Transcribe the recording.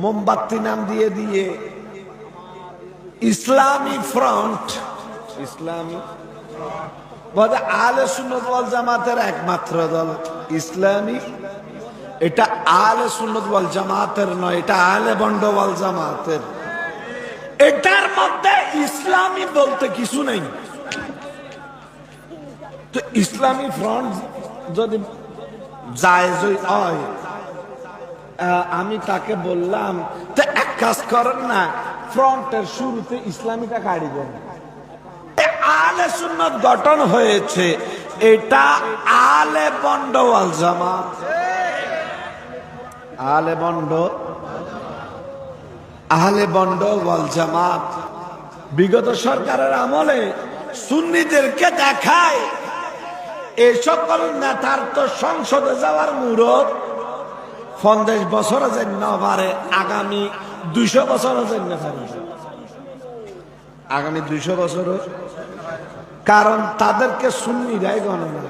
মোমবাতি নাম দিয়ে দিয়ে ইসলামী ফ্রন্ট, ইসলামী বলে আহলে সুন্নাত ওয়াল জামাতের একমাত্র দল ইসলামী। এটা আহলে সুন্নাত ওয়াল জামাতের নয়, এটা আহলে বন্ড ওয়াল জামাতের। এটার মধ্যে ইসলামী বলতে কিছু নেই। তো ইসলামী ফ্রন্ট যদি জায়েজ হয়, আমি তাকে বললাম তো এক কাজ করেন না, ফ্রন্টের শুরুতে ইসলামীটা কাটি দেন। আহলে সুন্নাত গঠন হয়েছে, এটা আহলে বন্ড ওয়াল জামাত। আহলে বন্ড ওয়াল জামাত বিগত সরকারের আমলে সুন্নিদেরকে দেখায় এই সকল নেতার তো সংসদে যাওয়ার মুরত 50 বছরে জন্য পারে, আগামী 200 বছরে জন্য পারে, আগামী 200 বছর, কারণ তাদেরকে সুন্নিরাই গণনা।